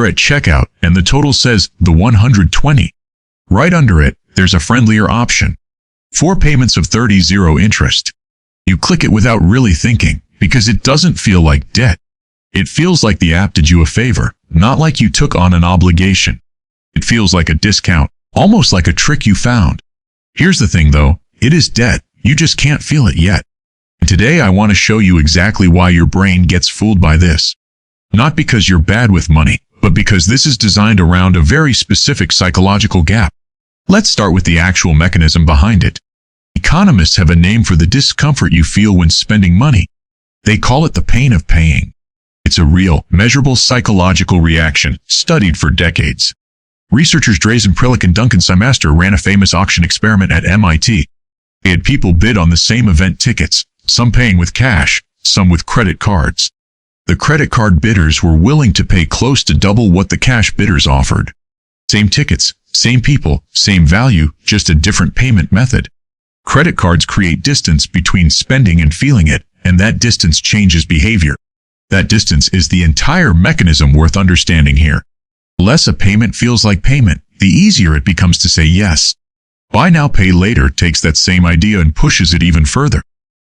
You're at checkout, and the total says the 120. Right under it, there's a friendlier option. 4 payments of 30, 0 interest. You click it without really thinking, because it doesn't feel like debt. It feels like the app did you a favor, not like you took on an obligation. It feels like a discount, almost like a trick you found. Here's the thing though, it is debt, you just can't feel it yet. And today I want to show you exactly why your brain gets fooled by this. Not because you're bad with money, but because this is designed around a very specific psychological gap. Let's start with the actual mechanism behind it. Economists have a name for the discomfort you feel when spending money. They call it the pain of paying. It's a real, measurable psychological reaction, studied for decades. Researchers Drazen Prilik and Duncan Symaster ran a famous auction experiment at MIT. They had people bid on the same event tickets, some paying with cash, some with credit cards. The credit card bidders were willing to pay close to double what the cash bidders offered. Same tickets, same people, same value, just a different payment method. Credit cards create distance between spending and feeling it, and that distance changes behavior. That distance is the entire mechanism worth understanding here. The less a payment feels like payment, the easier it becomes to say yes. Buy now, pay later takes that same idea and pushes it even further.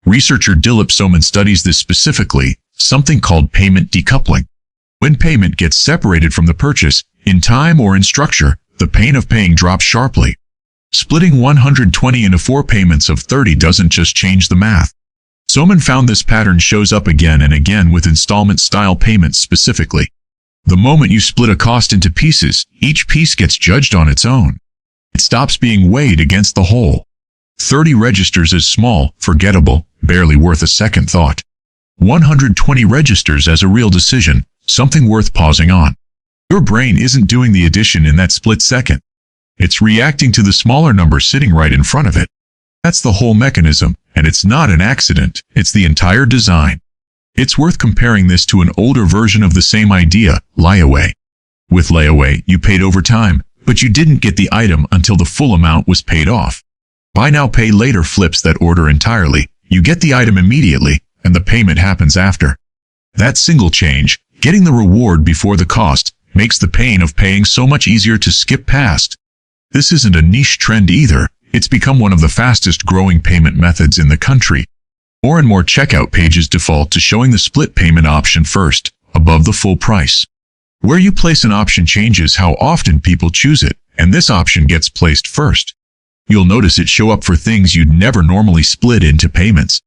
Researcher Dilip Soman studies this specifically, something called payment decoupling. When payment gets separated from the purchase, in time or in structure, the pain of paying drops sharply. Splitting 120 into 4 payments of 30 doesn't just change the math. Soman found this pattern shows up again and again with installment-style payments specifically. The moment you split a cost into pieces, each piece gets judged on its own. It stops being weighed against the whole. 30 registers as small, forgettable, barely worth a second thought. 120 registers as a real decision, something worth pausing on. Your brain isn't doing the addition in that split second. It's reacting to the smaller number sitting right in front of it. That's the whole mechanism, and it's not an accident, it's the entire design. It's worth comparing this to an older version of the same idea, Layaway. With Layaway, you paid over time, but you didn't get the item until the full amount was paid off. Buy now, pay later flips that order entirely. You get the item immediately, and the payment happens after. That single change, getting the reward before the cost, makes the pain of paying so much easier to skip past. This isn't a niche trend either. It's become one of the fastest growing payment methods in the country. More and more checkout pages default to showing the split payment option first, above the full price. Where you place an option changes how often people choose it, and this option gets placed first. You'll notice it show up for things you'd never normally split into payments.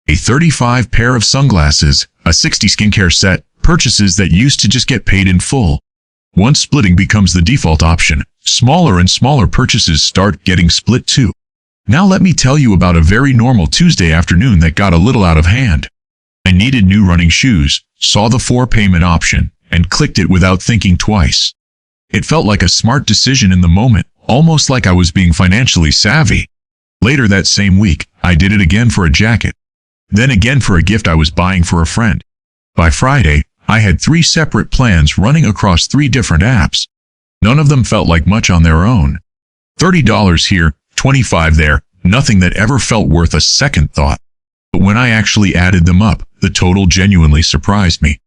A 35 pair of sunglasses, a 60 skincare set, purchases that used to just get paid in full. Once splitting becomes the default option, smaller and smaller purchases start getting split too. Now let me tell you about a very normal Tuesday afternoon that got a little out of hand. I needed new running shoes, saw the 4 payment option, and clicked it without thinking twice. It felt like a smart decision in the moment, almost like I was being financially savvy. Later that same week, I did it again for a jacket. Then again for a gift I was buying for a friend. By Friday, I had 3 separate plans running across 3 different apps. None of them felt like much on their own. $30 here, $25 there, nothing that ever felt worth a second thought. But when I actually added them up, the total genuinely surprised me.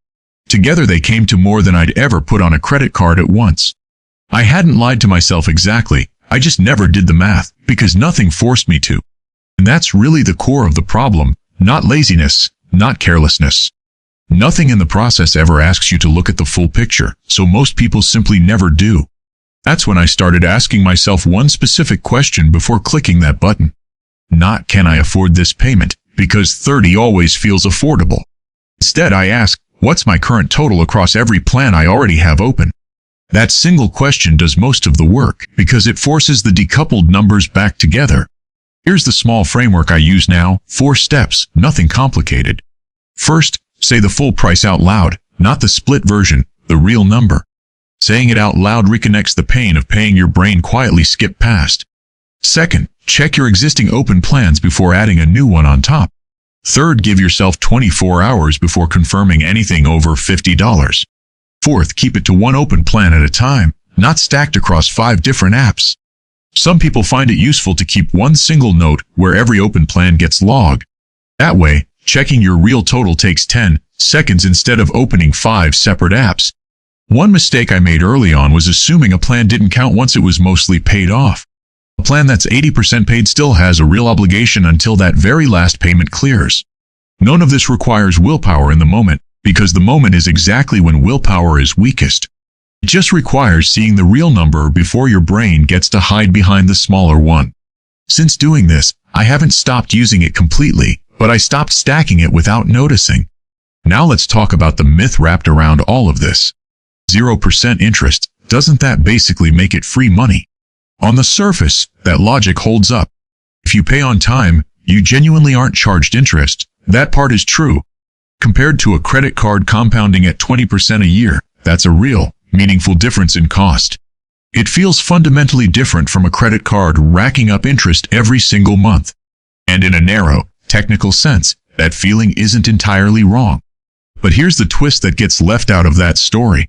Together they came to more than I'd ever put on a credit card at once. I hadn't lied to myself exactly, I just never did the math, because nothing forced me to. And that's really the core of the problem, not laziness, not carelessness. Nothing in the process ever asks you to look at the full picture, so most people simply never do. That's when I started asking myself one specific question before clicking that button. Not can I afford this payment, because 30 always feels affordable. Instead I ask, what's my current total across every plan I already have open? That single question does most of the work, because it forces the decoupled numbers back together. Here's the small framework I use now, 4 steps, nothing complicated. First, say the full price out loud, not the split version, the real number. Saying it out loud reconnects the pain of paying your brain quietly skip past. Second, check your existing open plans before adding a new one on top. Third, give yourself 24 hours before confirming anything over $50. Fourth, keep it to 1 open plan at a time, not stacked across 5 different apps. Some people find it useful to keep one single note where every open plan gets logged. That way, checking your real total takes 10 seconds instead of opening 5 separate apps. One mistake I made early on was assuming a plan didn't count once it was mostly paid off. A plan that's 80% paid still has a real obligation until that very last payment clears. None of this requires willpower in the moment, because the moment is exactly when willpower is weakest. It just requires seeing the real number before your brain gets to hide behind the smaller one. Since doing this, I haven't stopped using it completely, but I stopped stacking it without noticing. Now let's talk about the myth wrapped around all of this. 0% interest, doesn't that basically make it free money? On the surface, that logic holds up. If you pay on time, you genuinely aren't charged interest. That part is true. Compared to a credit card compounding at 20% a year, that's a real, meaningful difference in cost. It feels fundamentally different from a credit card racking up interest every single month. And in a narrow, technical sense, that feeling isn't entirely wrong. But here's the twist that gets left out of that story.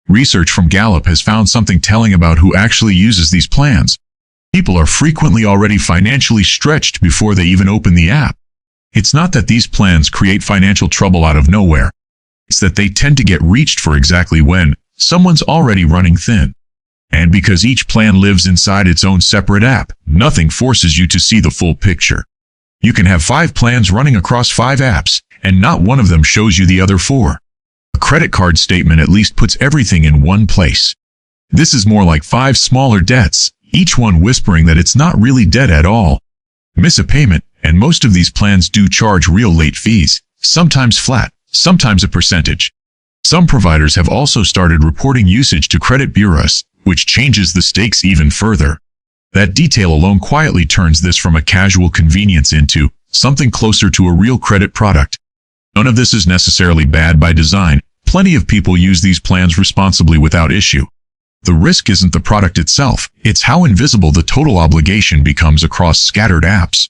Research from Gallup has found something telling about who actually uses these plans. People are frequently already financially stretched before they even open the app. It's not that these plans create financial trouble out of nowhere. It's that they tend to get reached for exactly when someone's already running thin. And because each plan lives inside its own separate app, nothing forces you to see the full picture. You can have 5 plans running across 5 apps, and not one of them shows you the other 4. A credit card statement at least puts everything in one place. This is more like 5 smaller debts, each one whispering that it's not really debt at all. Miss a payment, and most of these plans do charge real late fees, sometimes flat, sometimes a percentage. Some providers have also started reporting usage to credit bureaus, which changes the stakes even further. That detail alone quietly turns this from a casual convenience into something closer to a real credit product. None of this is necessarily bad by design. Plenty of people use these plans responsibly without issue. The risk isn't the product itself, it's how invisible the total obligation becomes across scattered apps.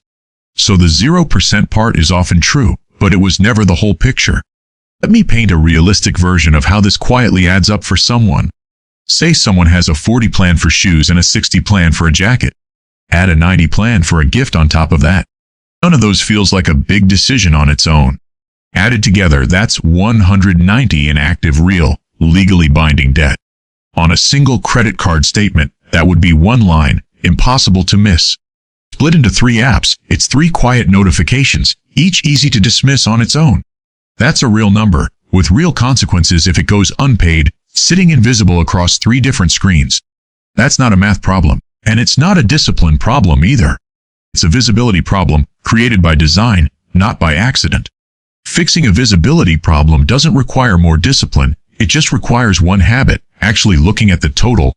So the 0% part is often true, but it was never the whole picture. Let me paint a realistic version of how this quietly adds up for someone. Say someone has a 40 plan for shoes and a 60 plan for a jacket. Add a 90 plan for a gift on top of that. None of those feels like a big decision on its own. Added together, that's 190 in active, real, legally binding debt. On a single credit card statement, that would be one line, impossible to miss. Split into 3 apps, it's 3 quiet notifications, each easy to dismiss on its own. That's a real number, with real consequences if it goes unpaid, sitting invisible across 3 different screens. That's not a math problem, and it's not a discipline problem either. It's a visibility problem, created by design, not by accident. Fixing a visibility problem doesn't require more discipline, it just requires one habit, actually looking at the total.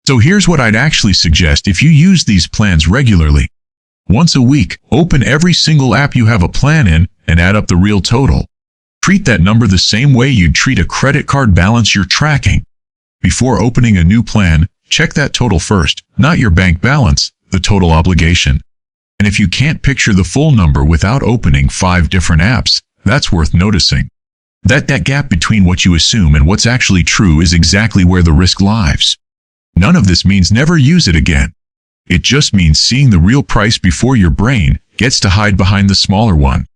So here's what I'd actually suggest if you use these plans regularly. Once a week, open every single app you have a plan in and add up the real total. Treat that number the same way you'd treat a credit card balance you're tracking. Before opening a new plan, check that total first, not your bank balance, the total obligation. And if you can't picture the full number without opening 5 different apps, that's worth noticing. That gap between what you assume and what's actually true is exactly where the risk lies. None of this means never use it again. It just means seeing the real price before your brain gets to hide behind the smaller one.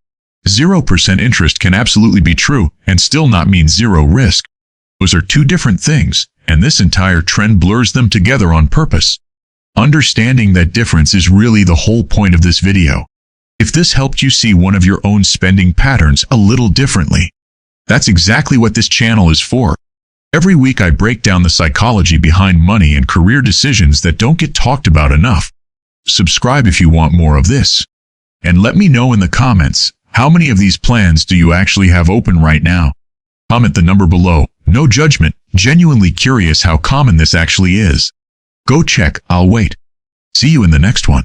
0% interest can absolutely be true and still not mean zero risk. Those are 2 different things, and this entire trend blurs them together on purpose. Understanding that difference is really the whole point of this video. If this helped you see one of your own spending patterns a little differently, that's exactly what this channel is for. Every week I break down the psychology behind money and career decisions that don't get talked about enough. Subscribe if you want more of this. And let me know in the comments, how many of these plans do you actually have open right now? Comment the number below, no judgment, genuinely curious how common this actually is. Go check, I'll wait. See you in the next one.